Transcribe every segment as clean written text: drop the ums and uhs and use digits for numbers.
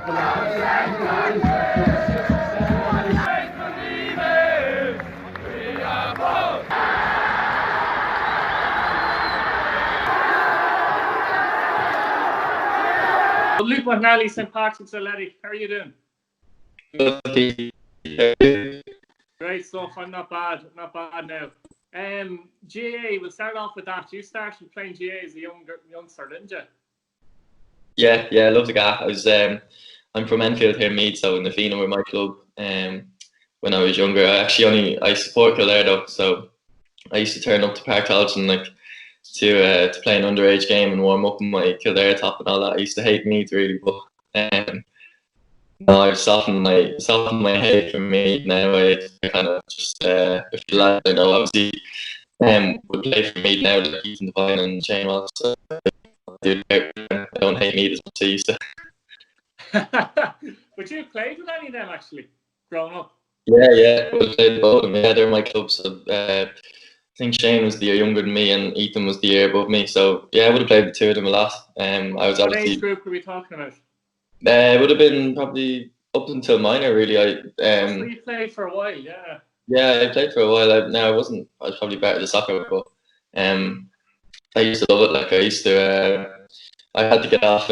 Luke McNally, St.Patrick, Athletic. How are you doing? Great stuff. I'm not bad now. GAA, we'll start off with that. You started playing GAA as a youngster, didn't you? Yeah, I love the GAA. I'm from Enfield here in Meath, so Navina were my club. When I was younger, I support Kildare though, so I used to turn up to Park College and to play an underage game and warm up in my Kildare top and all that. I used to hate Meath really, but no, I've softened my hate for Meath now. I kind of just a few lads I know obviously would play for Meath now, like Ethan Devine and Shane Wallace. So I don't hate Meath as much as I used to. But you played with any of them actually, growing up? Yeah, I played both of them. Yeah, they're my clubs. So, I think Shane was the year younger than me and Ethan was the year above me. So yeah, I would have played the two of them a lot. I was What age group were we talking about? It would have been probably up until minor really. So you played for a while, yeah. Yeah, I played for a while. I was probably better at soccer, but I used to love it. Like I used to, I had to get off.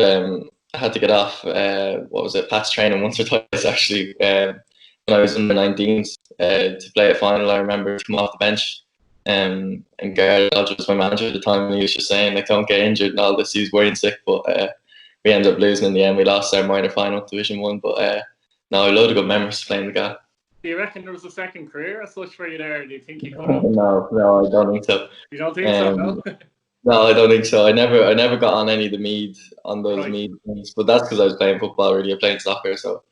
What was it? Pat's training once or twice actually. When I was under 19s to play a final, I remember to come off the bench. And Gareth Dodge was my manager at the time, and he was just saying, like, don't get injured and all this. He was worrying sick, but we ended up losing in the end. We lost our minor final, Division 1. But no, a load of good memories playing the GAA. Do you reckon there was a second career as such for you there? Do you think you could have? No, I don't think so. You don't think so, no? No, I don't think so. I never got on any of the Meath Meath things, but that's because I was playing football really. I played soccer, so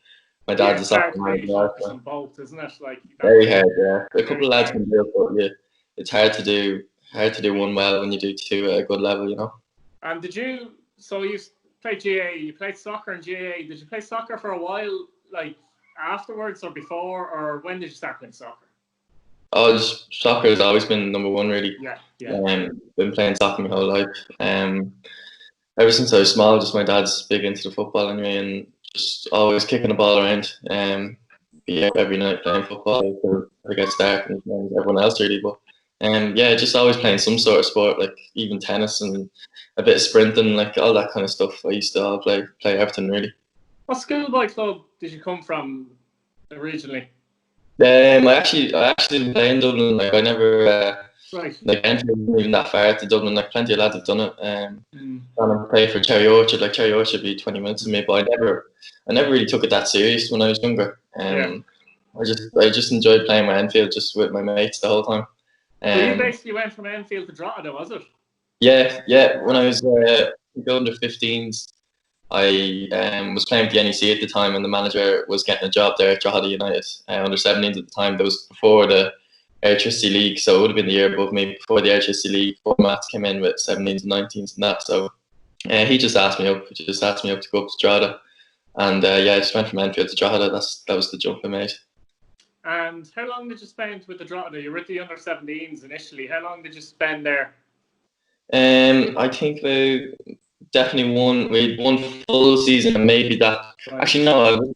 my dad's a soccer man. So. Both, isn't it? Like very hard, yeah. A couple of lads can do it, but yeah, it's hard to do one well when you do two at a good level, you know. And did you? So you played GAA. You played soccer in GAA. Did you play soccer for a while, like afterwards or before, or when did you start playing soccer? Oh, soccer has always been number one, really. Yeah. Been playing soccer my whole life. Ever since I was small, just my dad's big into the football anyway, and just always kicking the ball around. Be out every night playing football for I get started and everyone else really. But yeah, just always playing some sort of sport, like even tennis and a bit of sprinting, like all that kind of stuff. I used to all play everything really. What schoolboy club did you come from originally? I actually didn't play in Dublin. Like I never entered even that far to Dublin. Like plenty of lads have done it. And I played for Cherry Orchard. Like Cherry Orchard would be 20 minutes of me, but I never really took it that serious when I was younger. I just enjoyed playing my Enfield just with my mates the whole time. So you basically went from Enfield to Drogheda, was it? Yeah. When I was under 15s, I was playing with the NEC at the time, and the manager was getting a job there at Drogheda United under 17s at the time. That was before the Electricity League, so it would have been the year above me before the Electricity League formats came in with 17s and 19s and that. So he just asked me up. to go up to Drogheda, and I just went from Enfield to Drogheda. That was the jump I made. And how long did you spend with the Drogheda? You were with the under 17s initially. How long did you spend there? I think we definitely one full season, and maybe that. Actually, no, I was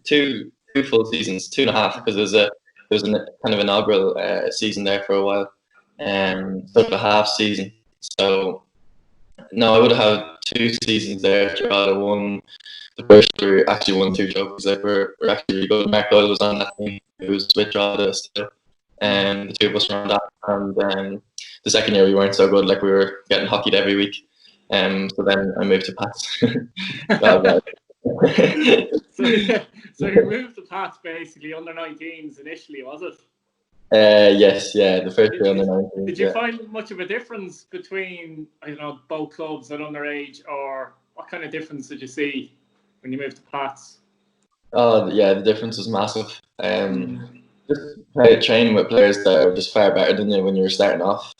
two full seasons, 2.5, because there was a kind of inaugural season there for a while, sort of a half season. So no, I would have had 2 seasons there. Drogheda won the first year, actually won 2 trophies. Like we're actually really good. Mark Doyle was on that team. It was with Drogheda still, and the two of us were on that. And the second year we weren't so good. Like we were getting hockeyed every week. So then I moved to Pats. So you moved to Pats basically under 19s initially, was it? Yes, the first year under 19s. Did you find much of a difference between both clubs at underage, or what kind of difference did you see when you moved to Pats? Oh yeah, the difference was massive. Just training with players that are just far better than you when you were starting off.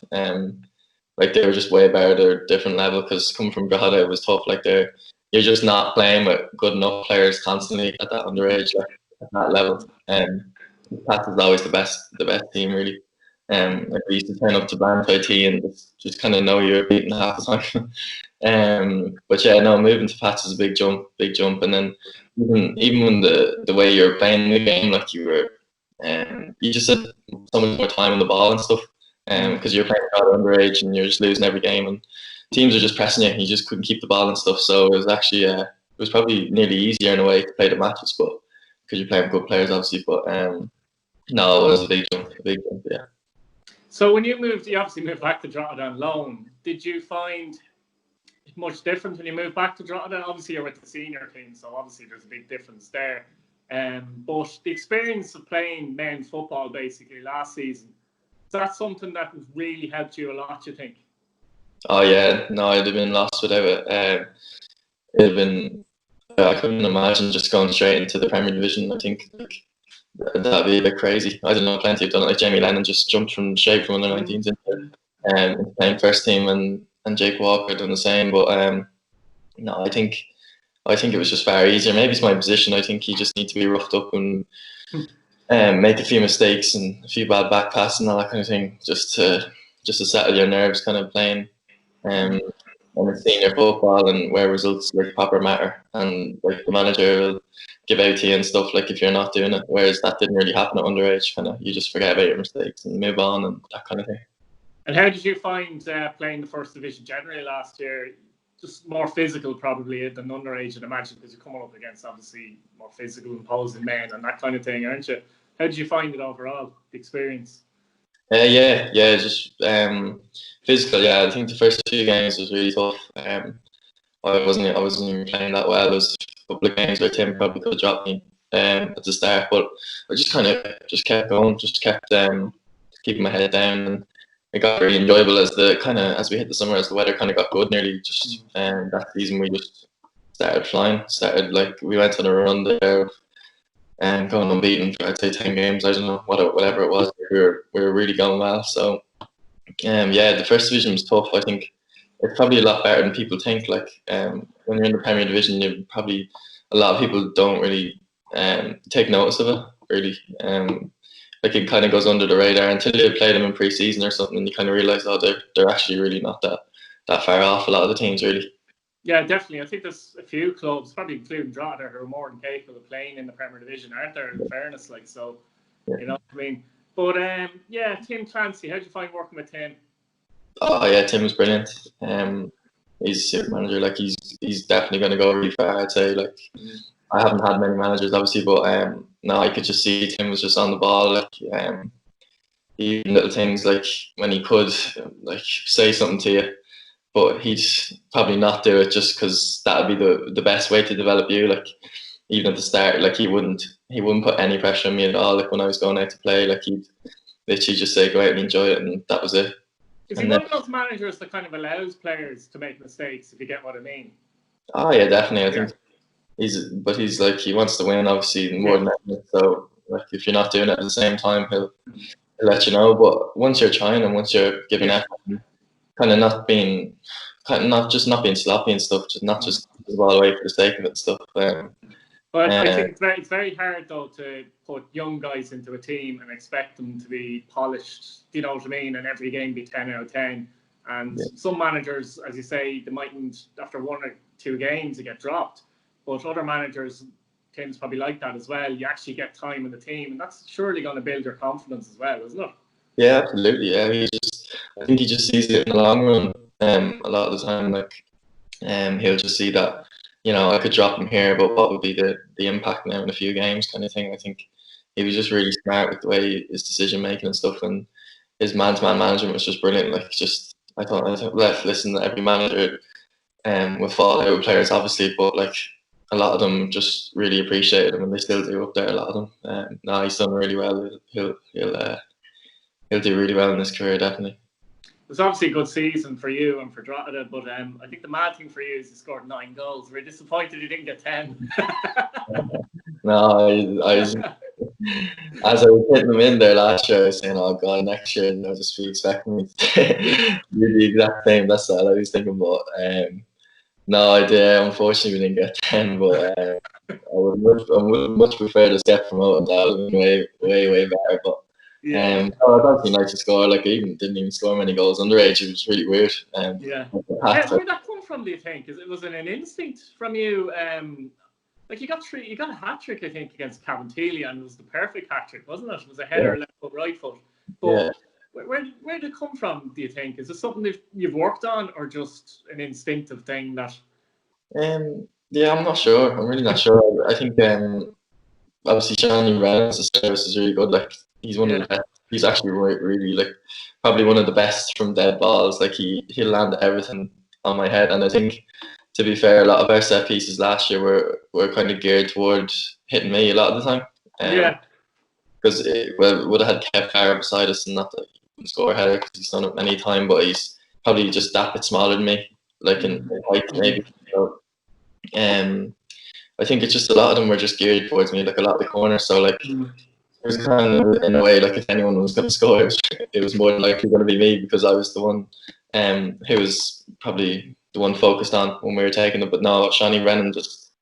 Like they were just way better at a different level, because coming from Drogheda it was tough. Like you're just not playing with good enough players constantly at that underage, like at that level. Pats is always the best team really. Like we used to turn up to Blantyre and just kind of know you were beaten half the time. But yeah, no, moving to Pats is a big jump, and then even when the way you're playing the game, like you just had so much more time on the ball and stuff, because you're playing underage and you're just losing every game, and teams are just pressing you, and you just couldn't keep the ball and stuff. So it was actually it was probably nearly easier in a way to play the matches, but because you're playing with good players, obviously. But no, it was a big jump, yeah. So when you obviously moved back to Drogheda on loan. Did you find it much different when you moved back to Drogheda? Obviously, you're with the senior team, so obviously there's a big difference there. But the experience of playing men's football basically last season, is that something that really helped you a lot, you think? Oh yeah, no, I'd have been lost without it. It'd have been. I couldn't imagine just going straight into the Premier Division. I think that'd be a bit crazy. I don't know, plenty have done it. Like Jamie Lennon just jumped straight from under 19s into playing first team, and Jake Walker done the same. But no, I think it was just far easier. Maybe it's my position. I think you just need to be roughed up and make a few mistakes and a few bad back passes and all that kind of thing, just to settle your nerves, kind of playing. And it's senior football and where results like proper matter, and like the manager will give out to you and stuff like if you're not doing it. Whereas that didn't really happen at underage. Kind of you just forget about your mistakes and move on and that kind of thing. And how did you find playing the first division generally last year? Just more physical probably than underage, I'd imagine, because you're coming up against obviously more physical, imposing men and that kind of thing, aren't you? How did you find it overall, the experience? Yeah, just physical. Yeah, I think the first 2 games was really tough. I wasn't even playing that well. There was a couple of games where Tim probably could have dropped me at the start, but I just kind of just kept going, just kept keeping my head down, and it got really enjoyable as we hit the summer, as the weather kind of got good. Nearly just that season we just started flying. Like we went on a run there. And going unbeaten for I'd say 10 games. I don't know whatever it was. We were really going well. So yeah, the first division was tough. I think it's probably a lot better than people think. Like when you're in the Premier Division, you probably a lot of people don't really take notice of it. Really, like it kind of goes under the radar until you play them in pre-season or something, and you kind of realise they're actually really not that far off. A lot of the teams really. Yeah, definitely. I think there's a few clubs, probably including Drogheda, who are more than capable of playing in the Premier Division, aren't there? In fairness, like so, you know what I mean. But yeah, Tim Clancy, how did you find working with Tim? Oh yeah, Tim was brilliant. He's a super manager. Like he's definitely going to go really far. I'd say. Like I haven't had many managers, obviously, but no, I could just see Tim was just on the ball. Like even little things like when he could like say something to you, but he'd probably not do it just because that would be the best way to develop you. Like even at the start, like he wouldn't put any pressure on me at all. Like when I was going out to play, like he'd literally just say go out and enjoy it, and that was it. Is he one of those managers that kind of allows players to make mistakes, if you get what I mean? Oh yeah, definitely. I think he's like he wants to win, obviously more than that. So like if you're not doing it at the same time, he'll let you know. But once you're trying and once you're giving effort, kind of not being sloppy and stuff, just not just all the way for the sake of it and stuff. But I think it's very hard though to put young guys into a team and expect them to be polished. Do you know what I mean? And every game be 10 out of 10. And some managers, as you say, they mightn't after 1 or 2 games they get dropped. But other managers, Tim's probably like that as well. You actually get time in the team, and that's surely going to build your confidence as well, isn't it? Yeah, absolutely. Yeah, I think he just sees it in the long run. A lot of the time, like, he'll just see that, I could drop him here, but what would be the impact now in a few games, kind of thing. I think he was just really smart with the way his decision making and stuff, and his man-to-man management was just brilliant. Like, I thought, listen, every manager, will fall out with players, obviously, but like a lot of them just really appreciated him, and they still do up there. A lot of them. No, he's done really well. He'll do really well in his career, definitely. It's obviously a good season for you and for Drogheda, but I think the mad thing for you is you scored 9 goals. We're disappointed you didn't get 10. No, I was, as I was hitting them in there last year, I was saying, "Oh God, next year they'll just be expecting me to do the exact same." That's all I was thinking. But no, I did. Unfortunately, we didn't get 10. But I would much prefer to get promoted. That would have been way better. But Oh, it was actually nice to score. Like, I didn't even score many goals underage. It was really weird. Where'd that come from, do you think? Was it an instinct from you? Like you got a hat trick, I think, against Cavantilli, and it was the perfect hat trick, wasn't it? It was a header, left foot, right foot. But where did it come from, do you think? Is it something that you've worked on, or just an instinctive thing that? Yeah, I'm not sure. I'm really not sure. I think obviously Johnny Reynolds' service is really good. Like, he's one of the best. He's actually really, like, probably one of the best from dead balls. Like, he'll land everything on my head. And I think, to be fair, a lot of our set pieces last year were kind of geared toward hitting me a lot of the time. Because would have had Kev Carr beside us, and not that he can score a header because he's done it many times, but he's probably just that bit smaller than me, like in height maybe. So, I think it's just a lot of them were just geared towards me, like a lot of the corners. So like, it was kind of, in a way, like if anyone was going to score, it was more than likely going to be me, because I was the one who was probably the one focused on when we were taking it. But no, Shawnee Brennan, just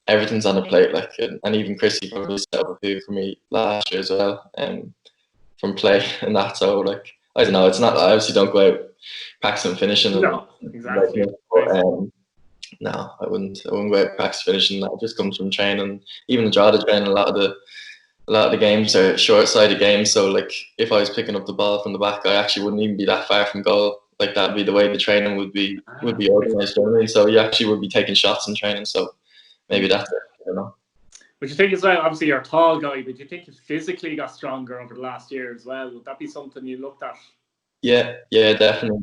everything's on the plate. Like, and even Chrissy probably set up a few for me last year as well, from play and that. So like, I don't know. It's not, I obviously don't go out practicing finishing. No, exactly. No, I wouldn't go out practice finishing. That just comes from training. Even the Drogheda training, a lot of the games are short-sided games. So like, if I was picking up the ball from the back, I actually wouldn't even be that far from goal. Like, that'd be the way the training would be organised. You know what I mean? So you actually would be taking shots in training. So maybe that's it. I don't know. But you think as well, obviously you're a tall guy, but you think you physically got stronger over the last year as well? Would that be something you looked at? Yeah, definitely.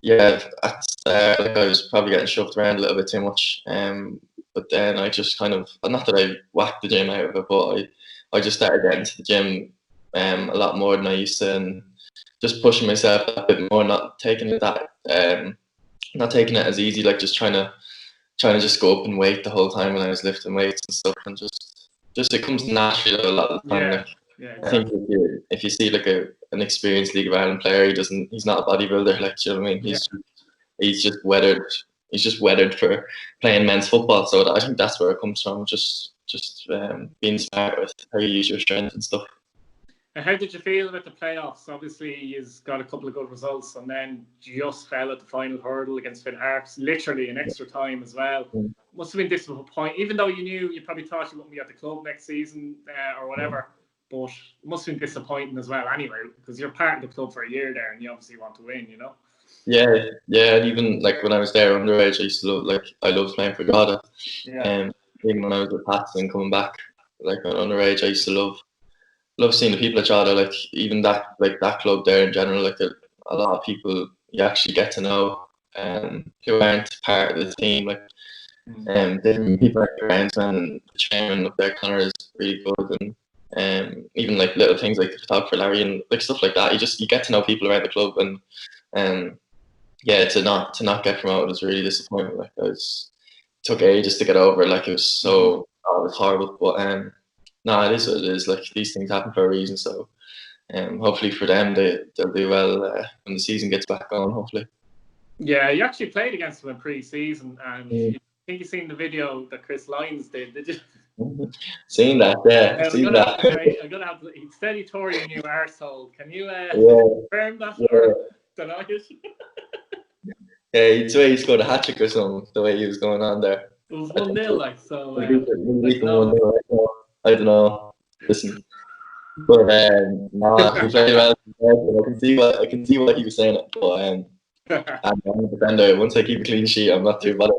At the start, like, I was probably getting shoved around a little bit too much. But then I just kind of, not that I whacked the gym out of it, but I just started getting to the gym a lot more than I used to, and just pushing myself a bit more, not taking it as easy, like just trying to just go up and weight the whole time when I was lifting weights and stuff, and just it comes naturally a lot of the time. Exactly. I think if you see like an experienced League of Ireland player, he's not a bodybuilder, like, do you know what I mean? He's just weathered for playing men's football. So I think that's where it comes from, just being smart with how you use your strength and stuff. And how did you feel about the playoffs? Obviously, you've got a couple of good results, and then just fell at the final hurdle against Finn Harps, literally in extra time as well. Must have been disappointing, even though you probably thought you wouldn't be at the club next season or whatever. But it must have been disappointing as well anyway, because you're part of the club for a year there, and you obviously want to win, you know? Yeah. And even like when I was there underage, I used to I loved playing for Drogheda. Even when I was with Pats and coming back, like on underage, I used to love seeing the people at Drogheda. Like, even that club there in general, like a lot of people you actually get to know who aren't part of the team. Like, different people like the groundsman and the chairman up there, Connor, is really good, and even like little things like the photographer Larry and like stuff like that. You get to know people around the club, and to not get promoted was really disappointing. Like, it took ages to get over. Like, it was it was horrible. But no, it is what it is. Like, these things happen for a reason. So hopefully for them, they'll do well when the season gets back on. Hopefully. Yeah, you actually played against them in pre-season, and I think you've seen the video that Chris Lyons did you? Seen that, yeah. Seen that. I'm gonna have to. He said he tore your new arsehole. Can you confirm that or deny it? Yeah, he'd say he scored a hat trick or something, the way he was going on there. It was 1-0, like, so. I don't know. Listen, but no, he played well. I can see what he was saying. But I'm a defender. Once I keep a clean sheet, I'm not too bothered.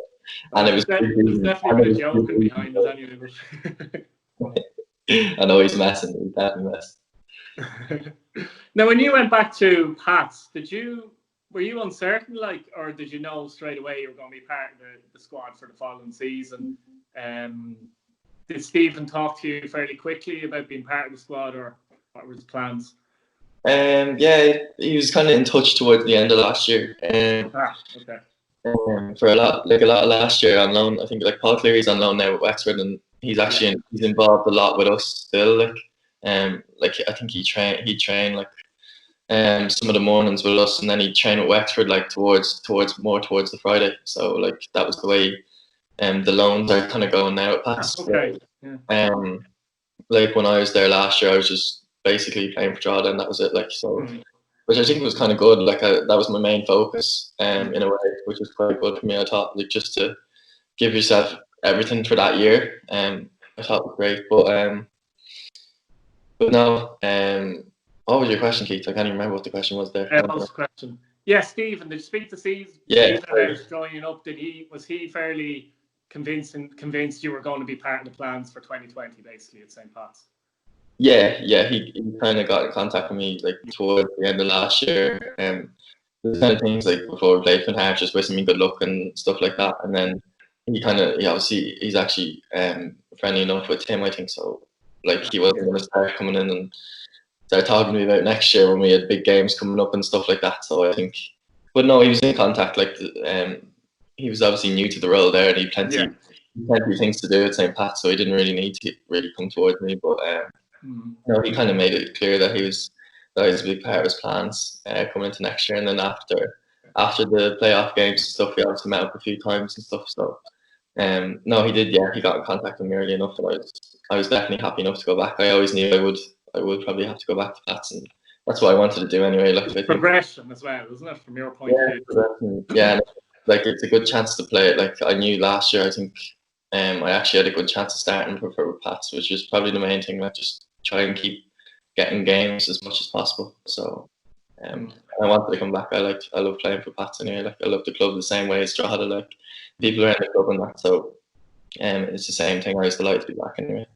And it was definitely a bit of joking behind it anyway. I know he's messing. He's definitely messing. Now, when you went back to Pats, were you uncertain, like, or did you know straight away you were going to be part of the squad for the following season? Did Stephen talk to you fairly quickly about being part of the squad, or what were his plans? Yeah, he was kind of in touch towards the end of last year. Okay. For a lot of last year on loan. I think like Paul Cleary's on loan now with Wexford, and he's actually he's involved a lot with us still. Like I think he'd train like some of the mornings with us, and then he'd train with Wexford like towards the Friday. So like that was the way the loans are kind of going now at Pats. Okay. Like when I was there last year, I was just basically playing for Drogheda, and that was it. Like so, which I think was kind of good. Like that was my main focus, in a way, which was quite good for me. I thought, like, just to give yourself everything for that year. I thought it was great, but no. What was your question, Keith? I can't even remember what the question was there. What was the question? Yeah, Stephen. Did you speak to Stephen about joining up? Was he fairly convinced you were going to be part of the plans for 2020, basically, at St. Pat's? Yeah. He kind of got in contact with me like towards the end of last year. There's kind of things like before we played Footy, just wishing me good luck and stuff like that. And then obviously he's actually friendly enough with Tim, I think. So like he wasn't going to start coming in and start talking to me about next year when we had big games coming up and stuff like that. So I think, but no, he was in contact. Like he was obviously new to the role there, and he had plenty of things to do at St. Pat, so he didn't really need to really come towards me. But he kind of made it clear that he was a big part of his plans coming into next year. And then after the playoff games and stuff, we obviously met up a few times and stuff. So no, he did. Yeah, he got in contact with me early enough, and I was definitely happy enough to go back. I always knew I would probably have to go back to Pats, and that's what I wanted to do anyway. Like, progression as well, isn't it, from your point of view? Yeah, like it's a good chance to play it. Like I knew last year, I think I actually had a good chance of starting for Pats, which was probably the main thing. Like just try and keep getting games as much as possible. So I wanted to come back. I love playing for Pats anyway. Like I love the club the same way as Drogheda. Like people around the club and that. So it's the same thing. I was delighted to be back anyway.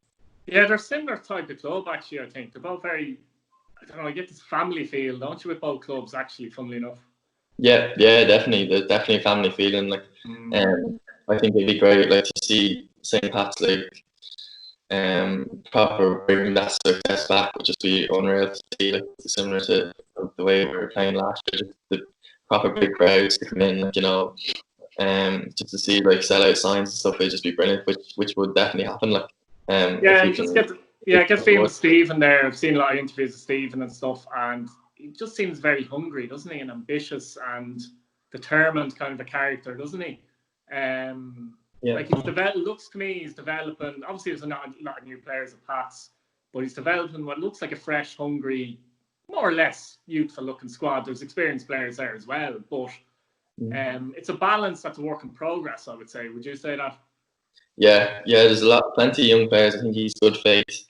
Yeah, they're similar type of club actually. I think they're both very. I don't know. I get this family feel, don't you, with both clubs? Actually, funnily enough. Yeah, definitely. There's definitely a family feeling. Like, I think it'd be great, like, to see St. Pat's like, proper bring that success back would just be unreal to see. Like, similar to the way we were playing last year, just the proper big crowds to come in, like, just to see like sellout signs and stuff would just be brilliant, which would definitely happen. Like, I get feeling with Stephen there. I've seen a lot of interviews with Stephen and stuff, and he just seems very hungry, doesn't he? And ambitious and determined kind of a character, doesn't he? Like looks to me he's developing. Obviously, there's a lot of new players at Pats, but he's developing what looks like a fresh, hungry, more or less youthful-looking squad. There's experienced players there as well, but it's a balance that's a work in progress, I would say. Would you say that? Yeah. There's plenty of young players. I think he's good faith.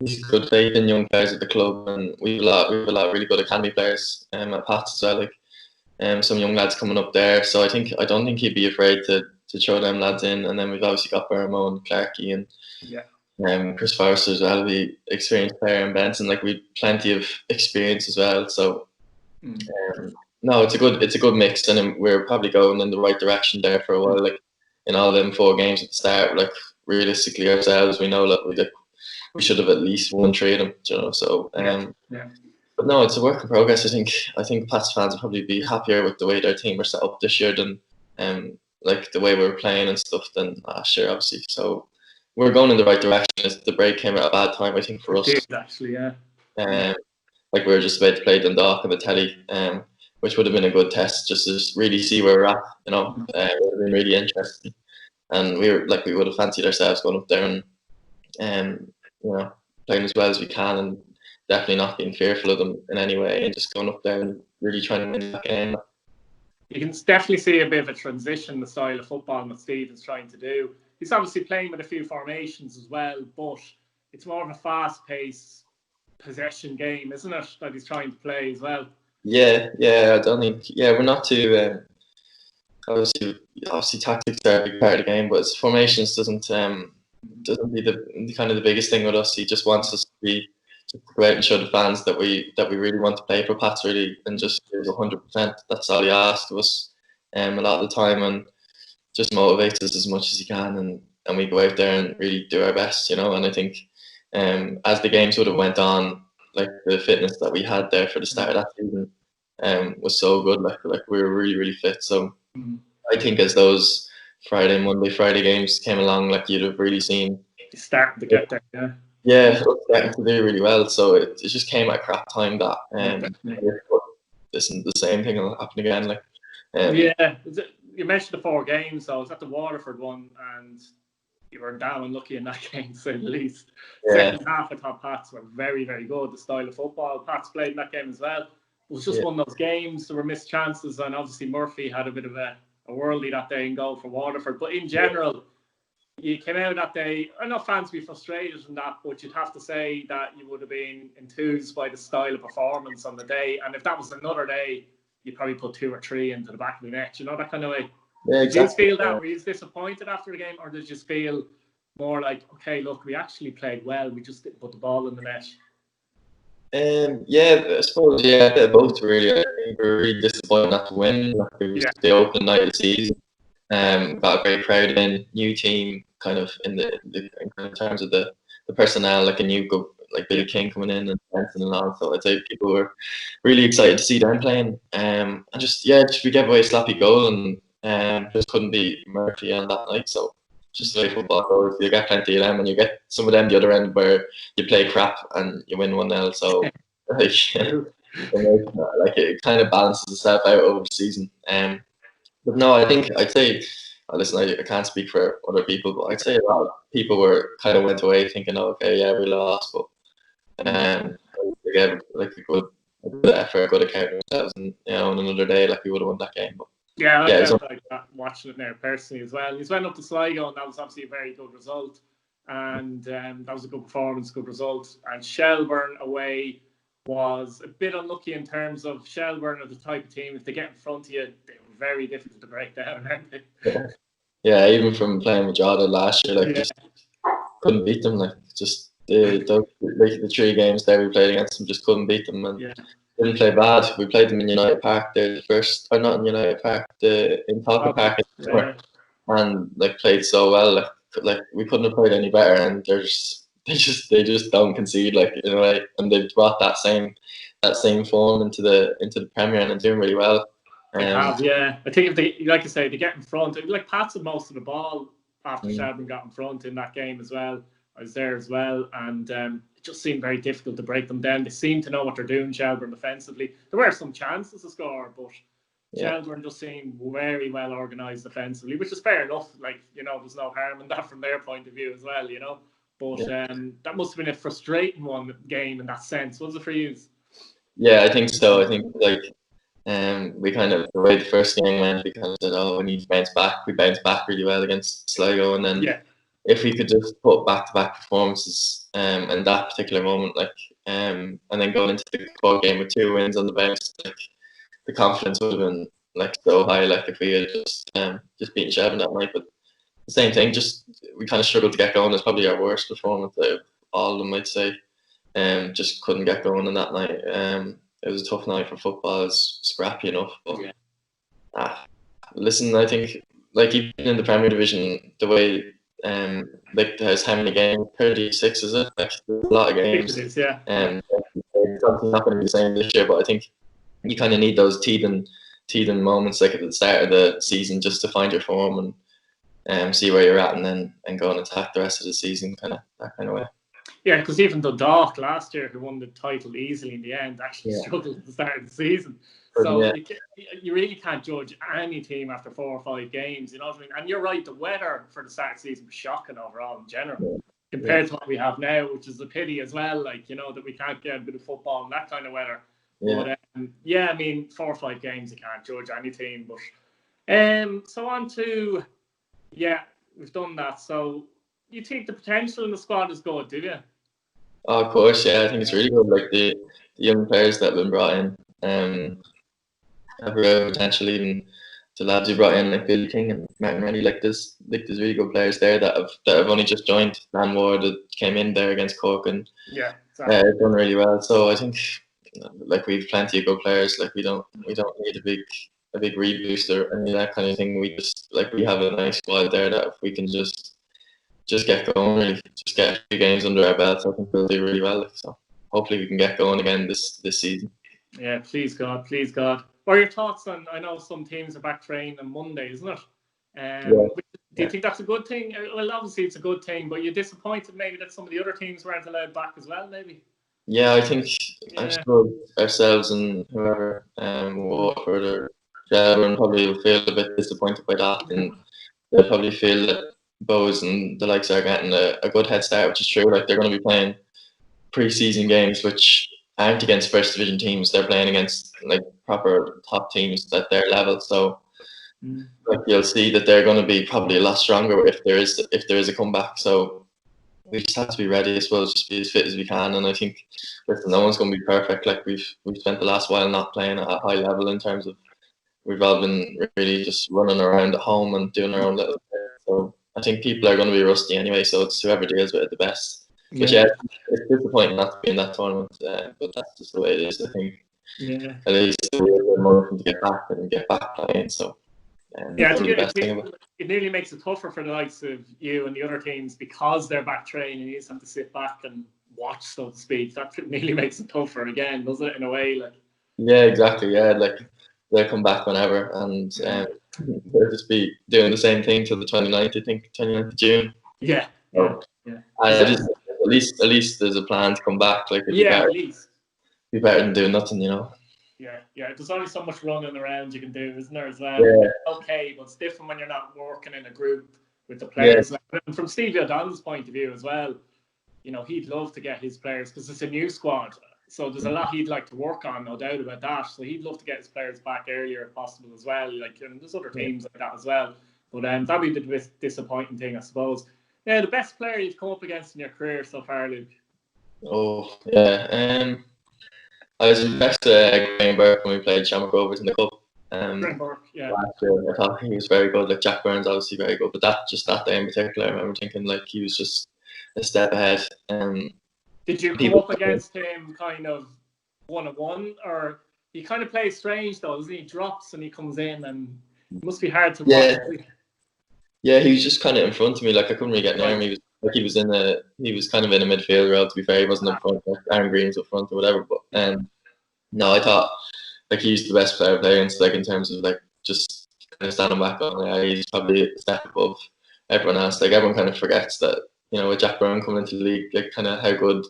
He's good faith in young players at the club, and we've a lot of really good academy players at Pats as well. Like, some young lads coming up there. So I don't think he'd be afraid to throw them lads in. And then we've obviously got Bermo and Clarkey and Chris Forrester as well, the experienced player, and Benson. Like, we've plenty of experience as well. So no, it's a good mix, and we're probably going in the right direction there for a while. Like in all them 4 games at the start, like realistically ourselves, we know that we should have at least won 3 of them. So but no, it's a work in progress. I think Pats fans will probably be happier with the way their team are set up this year than like the way we were playing and stuff than last year, obviously. So we're going in the right direction. The break came at a bad time, I think, for us. It did, actually, yeah. Like we were just about to play Dundalk on the telly, which would have been a good test just to really see where we're at. It would have been really interesting, and we would have fancied ourselves going up there and playing as well as we can, and definitely not being fearful of them in any way, and just going up there and really trying to win that game. You can definitely see a bit of a transition in the style of football that Stephen's trying to do. He's obviously playing with a few formations as well, but it's more of a fast-paced possession game, isn't it, that he's trying to play as well? Yeah. I don't think. Yeah, we're not too. Obviously, tactics are a big part of the game, but formations doesn't be the kind of the biggest thing with us. He just wants us to go out and show the fans that we really want to play for Pats, really, and just give 100%. That's all he asks of us a lot of the time, and just motivates us as much as he can, and we go out there and really do our best, And I think as the games would have went on, like the fitness that we had there for the start of that season was so good. Like we were really, really fit. So I think as those Monday, Friday games came along, like you'd have really seen he's starting to get there. Yeah, it was starting to do really well. So it just came at a crap time that the same thing will happen again. Like you mentioned the 4 games. So I was at the Waterford one, and you were damn unlucky in that game, to say the least. Yeah. Second half, I thought Pats were very, very good. The style of football Pats played in that game as well. It was just one of those games. There were missed chances, and obviously Murphy had a bit of a worldie that day in goal for Waterford. But in general, you came out that day. I know fans be frustrated in that, but you'd have to say that you would have been enthused by the style of performance on the day. And if that was another day, you'd probably put 2 or 3 into the back of the net. You know, that kind of way. Yeah, exactly. Did you feel that? Were you disappointed after the game, or did you feel more like, okay, look, we actually played well, we just didn't put the ball in the net? Yeah, I suppose, a bit of both, really. I think we were really disappointed not to win. Like, it was the opening night of the season. Got a great crowd in, new team, kind of in terms of the personnel, like a new Billy King coming in and Benson and all. So I'd say people were really excited to see them playing. And just we gave away a sloppy goal and just couldn't beat Murphy on that night. So just the way football goes, you get plenty of them, and you get some of them the other end where you play crap and you win 1-0. So like, it kind of balances itself out over the season. But no, I'd say, listen, I can't speak for other people, but I'd say a lot of people went away thinking, oh, okay, yeah, we lost, but they gave like a good effort, a good account of themselves, and on another day, like we would have won that game. But I felt like that watching it now personally as well. He's went up to Sligo, and that was obviously a very good result, and that was a good performance, good result. And Shelbourne away was a bit unlucky in terms of Shelbourne are the type of team, if they get in front of you, they were very difficult to break down, aren't they? Yeah, even from playing with Drogheda last year, just couldn't beat them. Like, just the 3 games there we played against them, just couldn't beat them, and didn't play bad. We played them in United Park there not in United Park, in Talca Park, and like played so well. Like we couldn't have played any better, and they just don't concede, like, in a way, and they've brought that same form into the Premier, and they're doing really well. They have, I think if they, like I say, they get in front, like Pats had most of the ball after Shelbourne got in front in that game as well. I was there as well, and it just seemed very difficult to break them down. They seem to know what they're doing, Shelbourne, defensively. There were some chances to score, but Shelbourne just seemed very well organised defensively, which is fair enough. Like, there's no harm in that from their point of view as well, But that must have been a frustrating game in that sense. Was it for you? Yeah, I think so. I think, like, we kind of, the way the first game went, we kind of said, oh, we need to bounce back. We bounced back really well against Sligo, and then if we could just put back-to-back performances in that particular moment, like, and then going into the Cork game with 2 wins on the bounce, like, the confidence would have been like so high, like if we had just beaten Shelbourne that night. But the same thing, just we kind of struggled to get going. It's probably our worst performance out of all of them, I'd say. Just couldn't get going on that night. It was a tough night for football. It's scrappy enough, but listen, I think, like, even in the Premier Division, the way like, there's how many games? 36, is it? Like, there's a lot of games. It is, it's obviously not going to be the same this year, but I think you kind of need those teething moments, like at the start of the season, just to find your form and see where you're at, and then go and attack the rest of the season, that kind of way. Yeah, because even Dundalk last year, who won the title easily in the end, actually struggled at the start of the season. So you really can't judge any team after 4 or 5 games, you know what I mean? And you're right, the weather for the start of the season was shocking overall in general, compared to what we have now, which is a pity as well, like, that we can't get a bit of football in that kind of weather. But I mean, 4 or 5 games, you can't judge any team. But so on to, we've done that. So you think the potential in the squad is good, do you? Oh, of course, I think it's really good. Like, the young players that have been brought in have real potential. Even the lads who brought in, like Billy King and McNally, like there's really good players there that have only just joined. Dan Ward that came in there against Cork and done really well. So I think, like, we've plenty of good players. Like, we don't need a big reboost or any of that kind of thing. We just, like, we have a nice squad there that if we can just get going, really, just get a few games under our belts, I think we'll do really well. So hopefully we can get going again this season. Yeah, please God. What are your thoughts on, I know some teams are back training on Monday, isn't it? Do you think that's a good thing? Well, obviously it's a good thing, but you're disappointed maybe that some of the other teams weren't allowed back as well, maybe? Yeah, I think I'm sure ourselves and whoever, Waterford or Shelbourne, probably will feel a bit disappointed by that, and they'll probably feel that Bose and the likes are getting a good head start, which is true. Like, they're going to be playing pre-season games, which aren't against first division teams. They're playing against like proper top teams at their level. So like, you'll see that they're going to be probably a lot stronger if there is a comeback. So we just have to be ready, I suppose, just be as fit as we can. And I think, listen, no one's going to be perfect. Like, we've spent the last while not playing at a high level in terms of we've all been really just running around at home and doing our own little bit. So I think people are going to be rusty anyway. So it's whoever deals with it the best. But yeah, it's disappointing not to be in that tournament, but that's just the way it is. I think at least we're more to get back and get back playing. So that's the best thing about it. It nearly makes it tougher for the likes of you and the other teams because they're back training. You just have to sit back and watch, so to speak. That nearly makes it tougher again, doesn't it? In a way, like. Yeah, exactly. Yeah, like they'll come back whenever, and they'll just be doing the same thing till the 29th. I think 29th of June. Yeah. So, at least there's a plan to come back. Like, at least. Be better than doing nothing, you know. Yeah. There's only so much running around you can do, isn't there, as well? Yeah. Okay, but it's different when you're not working in a group with the players. Yeah. And from Stevie O'Donnell's point of view as well, you know, he'd love to get his players because it's a new squad. So there's a lot he'd like to work on, no doubt about that. So he'd love to get his players back earlier if possible as well. Like, and there's other teams like that as well. But that'd be the disappointing thing, I suppose. Yeah, the best player you've come up against in your career so far, Luke? Oh, yeah. I was impressed with Graham Burke when we played Shamrock Rovers in the Cup. Graham Burke, yeah. Last year, I thought he was very good. Like, Jack Byrne's obviously very good, but that day in particular, I remember thinking like he was just a step ahead. Did you come up against him kind of 1-on-1, or he kind of plays strange though, doesn't he? He drops and he comes in, and it must be hard to watch. Yeah, he was just kind of in front of me. Like, I couldn't really get near him. He was kind of in a midfield role. To be fair, he wasn't up front. Like, Aaron Green's up front or whatever. But no, I thought like he's the best player playing. So, like, in terms of like just kind of standing back on, he's probably a step above everyone else. Like, everyone kind of forgets that, you know, with Jack Byrne coming into the league, like, kind of how good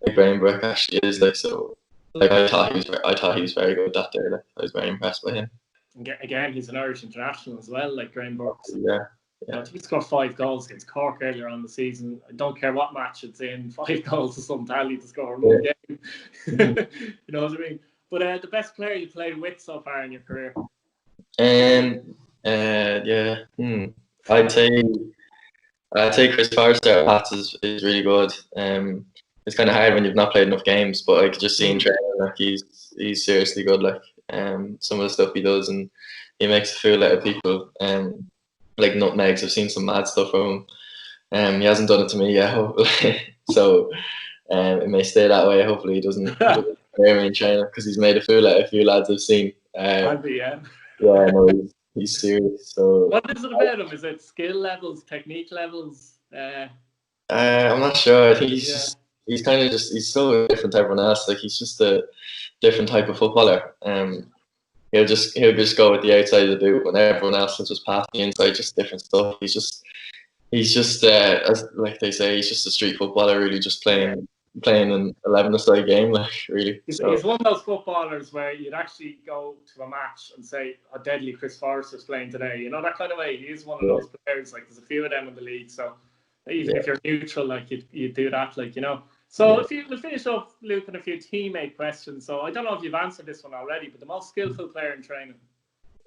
like Graham Burke actually is. Like, so like I thought he was very good that day. Like, I was very impressed by him. Again, he's an Irish international as well, like Graham Burke. Yeah. I think he scored 5 goals against Cork earlier on the season. I don't care what match it's in, 5 goals is some tally to score in one game. You know what I mean? But the best player you played with so far in your career? I'd say Chris Forrester at Pats is really good. It's kind of hard when you've not played enough games, but I could just see in training like he's seriously good. Like, some of the stuff he does, and he makes a fool out of people. Like nutmegs, I've seen some mad stuff from him. He hasn't done it to me yet, so it may stay that way. Hopefully, he doesn't hear me in training, because he's made a fool out of a few lads I've seen. Yeah, no, he's serious. So what is it about him? Is it skill levels, technique levels? I'm not sure. I think he's kind of he's so different to everyone else. Like, he's just a different type of footballer. He'll just go with the outside of the boot when everyone else will just pass the inside. Just different stuff. He's just as like they say, he's just a street footballer, really, just playing an 11-a-side game, like, really. He's one of those footballers where you'd actually go to a match and say, "How deadly Chris Forrester's playing today." You know, that kind of way. He is one of those players. Like, there's a few of them in the league, so even if you're neutral, like, you do that, like, you know. So if we'll finish off, Luke, with a few teammate questions. So I don't know if you've answered this one already, but the most skillful player in training?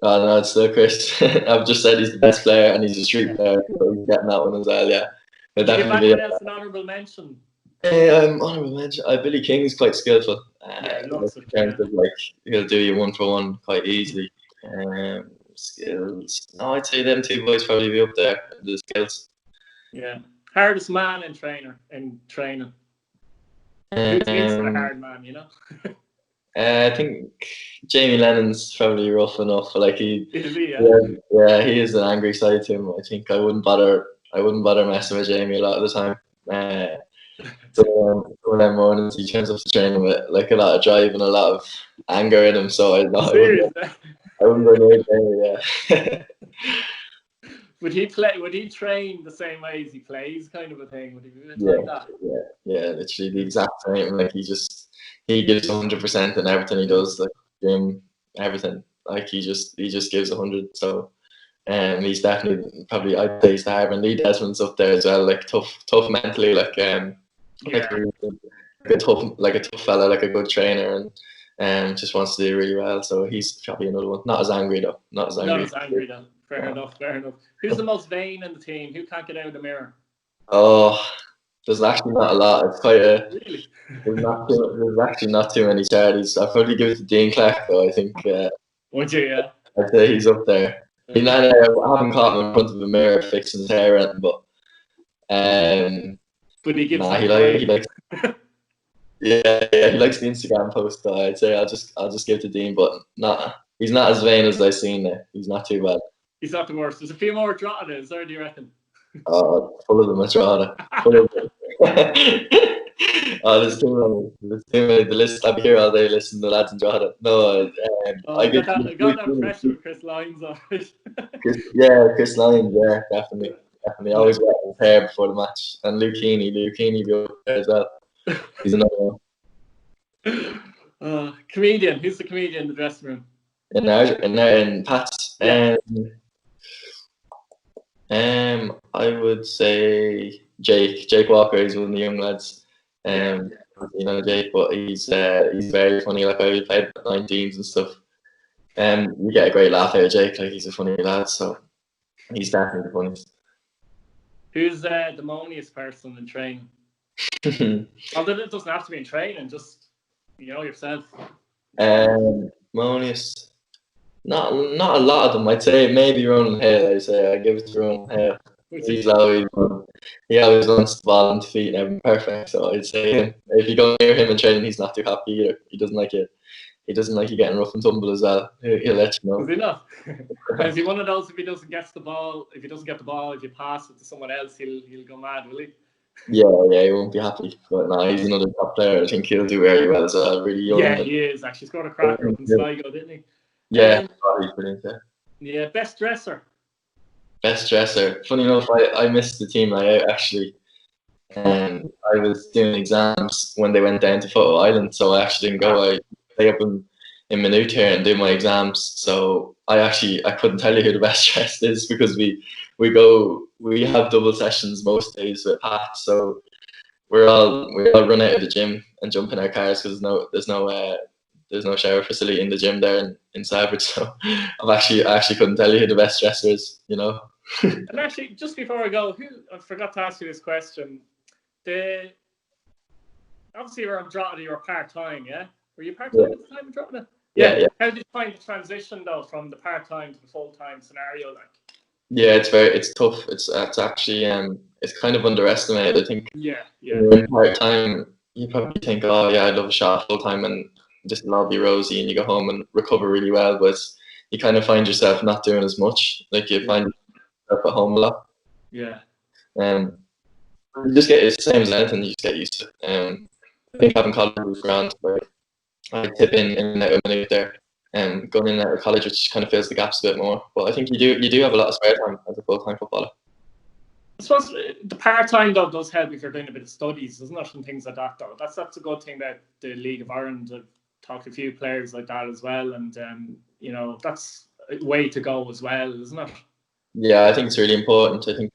Oh no, it's still Chris. I've just said he's the best player and he's a street player, so he's getting that one as well. Yeah, but definitely. Give anyone else an honourable mention? Honourable mention. Billy King's quite skillful. Lots of like, he'll do you 1-for-1 quite easily. Skills. No, I'd say them two boys probably be up there. The skills. Yeah. Hardest man in training. Who thinks for a hard man, you know? I think Jamie Lennon's probably rough enough. Like, he is an angry side to him. I think I wouldn't bother messing with Jamie a lot of the time. So when I'm mornings, he turns up to training with like a lot of drive and a lot of anger in him. So I wouldn't go near Jamie. Yeah. Would he train the same way as he plays, kind of a thing? Would he be like that? Yeah, literally the exact same. Like, he gives 100% in everything he does, like gym, everything. Like, he just gives 100. So He's definitely probably, I'd say he's the Harvard. Lee Desmond's up there as well, like tough mentally, like like a tough fella, like a good trainer, and just wants to do really well. So he's probably another one. Not as angry though. Not as angry though. Fair enough. Who's the most vain in the team? Who can't get out of the mirror? Oh, there's actually not a lot. It's quite a. Really? There's actually not too many charities. I'd probably give it to Dean Clark though. I think. Would you? Yeah. I'd say he's up there. I haven't caught him in front of a mirror fixing his hair or anything, but but he gives he likes yeah, he likes the Instagram post. So I'd say I'll just give it to Dean, but he's not as vain as I've seen there. He's not too bad. He's not the worst. There's a few more Drogheda, is there? Do you reckon? Full of them at Drogheda. Full of them. There's too many. The list. I'll be here all day listening to the lads in Drogheda. No, I got that pressure with Chris Lyons on it. Chris Lyons, yeah, definitely. Always wet his hair before the match. And Luke Heaney be up there as well. He's another one. Comedian. Who's the comedian in the dressing room? In Pat's. Yeah. I would say Jake Walker. He's one of the young lads. You know Jake, but he's very funny. Like I played 19s and stuff. You get a great laugh out of Jake. Like he's a funny lad, so he's definitely the funniest. Who's the moniest person in training? Although it doesn't have to be in training, just yourself. Moniest. Not a lot of them. I'd say maybe Ronan Hale. I give it to Ronan Hale. He always wants the ball into feet and everything perfect. So I'd say him. If you go near him in training, he's not too happy either. He doesn't like it. He doesn't like you getting rough and tumble as well. He'll let you know. Does he not? Is he one of those? If he doesn't get the ball, if you pass it to someone else, he'll go mad, will he? Yeah, he won't be happy. But no, he's another top player. I think he'll do very well as well. Really young. Yeah, he is actually scored a cracker up in Sligo, didn't he? Yeah, he's brilliant. Yeah, best dresser. Funny enough, I missed the team out actually. I was doing exams when they went down to Photo Island, so I actually didn't go. I stay up in Maynooth here and do my exams. So I couldn't tell you who the best dressed is because we have double sessions most days with Pat. So we all run out of the gym and jump in our cars because there's no shower facility in the gym there in Savage. So I actually couldn't tell you who the best dresser is. And actually, just before I go, I forgot to ask you this question. Obviously you're on Drogheda, you're part-time, yeah? Were you part-time at the time in Drogheda? Yeah. How did you find the transition though from the part-time to the full-time scenario like? Yeah, it's tough. It's actually it's kind of underestimated, I think. Yeah. When part-time, you probably think, oh yeah, I'd love a shot full-time and this will all be rosy and you go home and recover really well, but you kind of find yourself not doing as much. Like you find yourself at home a lot. Yeah. You just get, it's the same as anything, you just get used to it. I think having college was grand. Like, I tip in and out of Maynooth there, and going in and out of college, which kind of fills the gaps a bit more. But I think you do have a lot of spare time as a full-time footballer. I suppose the part-time though does help if you're doing a bit of studies, doesn't it, and things like that though. That's a good thing that the League of Ireland. I've talked to a few players like that as well, and that's a way to go as well, isn't it? Yeah, I think it's really important. I think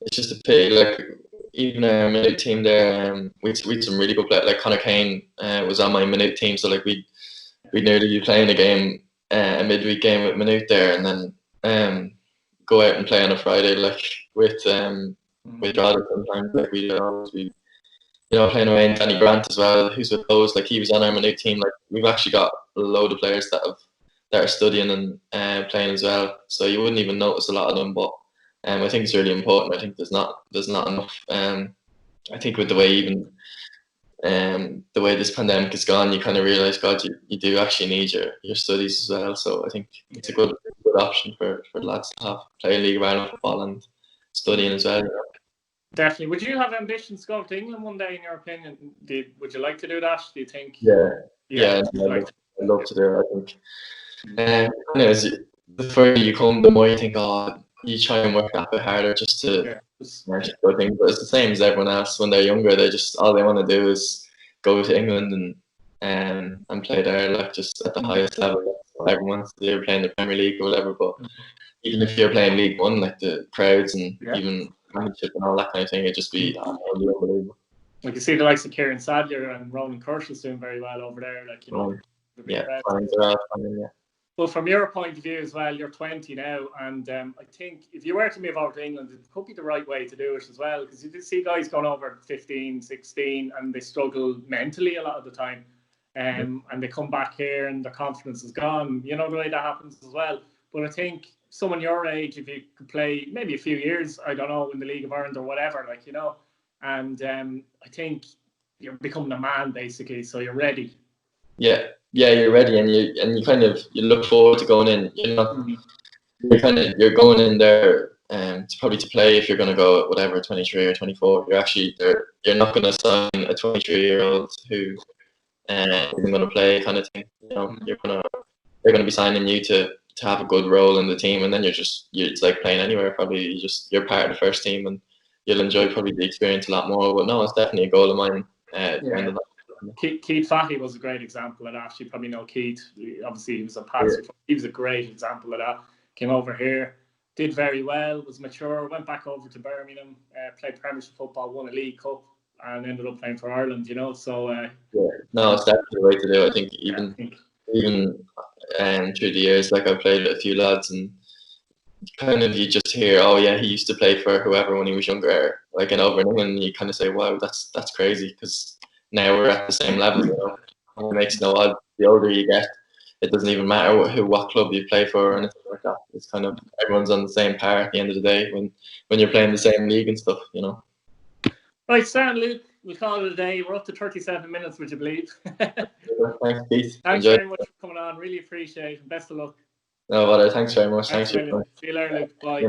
it's just a pity, like even our Maynooth team there, we had some really good players. Like Conor Kane was on my Maynooth team, so like we'd nearly be playing a midweek game with Maynooth there, and then go out and play on a Friday, like with Drogheda sometimes. Like we'd always be, playing away in Danny Grant as well, who's with those. Like he was on our Maynooth team. Like we've actually got a load of players that are studying and playing as well. So you wouldn't even notice a lot of them, but I think it's really important. I think there's not enough. I think with the way the way this pandemic has gone, you kind of realise, God, you do actually need your studies as well. So I think it's a good option for lads to have playing League of Ireland football and studying as well. Definitely. Would you have ambitions to go to England one day, in your opinion? Would you like to do that? Do you think? Yeah. I'd love to do it. I think. The further you come, the more you think, you try and work that bit harder just to match good things. But it's the same as everyone else. When they're younger, all they want to do is go to England and play there, like just at the highest level. Everyone wants to do, playing the Premier League or whatever. But even if you're playing League One, like the crowds and even championship and all that kind of thing, it'd just be unbelievable. Like you see the likes of Kieran Sadler and Ronan Kirsch's doing very well over there. Like, you know, But from your point of view as well, you're 20 now, and I think if you were to move over to England, it could be the right way to do it as well, because you see guys going over 15, 16, and they struggle mentally a lot of the time, and they come back here and their confidence is gone. You know the way that happens as well. But I think someone your age, if you could play maybe a few years, I don't know, in the League of Ireland or whatever, like, you know, and I think you're becoming a man basically, so you're ready. Yeah, you're ready, and you kind of you look forward to going in. You're not you're going in there probably to play. If you're going to go at whatever 23 or 24, you're not going to sign a 23-year-old who isn't going to play kind of thing. You know, they're going to be signing you to have a good role in the team, and then it's like playing anywhere. Probably you're part of the first team, and you'll enjoy probably the experience a lot more. But no, it's definitely a goal of mine. Keith Fatty was a great example of that. You probably know Keith. Obviously, he was a passer. He was a great example of that. Came over here, did very well, was mature, went back over to Birmingham, played Premiership football, won a League Cup, and ended up playing for Ireland. You know, so no, it's definitely the way to do it. I think even through the years, like I played with a few lads, and kind of you just hear, oh yeah, he used to play for whoever when he was younger, like in over in England. You kind of say, wow, that's crazy, because now we're at the same level, you know. And it makes no odds. The older you get, it doesn't even matter what club you play for or anything like that. It's kind of everyone's on the same par at the end of the day when you're playing the same league and stuff, you know. Right, Sam, Luke, we'll call it a day. We're up to 37 minutes, would you believe? Thanks, Keith. Thanks very much for coming on. Really appreciate it. Best of luck. No, but thanks very much. Thanks. See you later, Luke. Bye.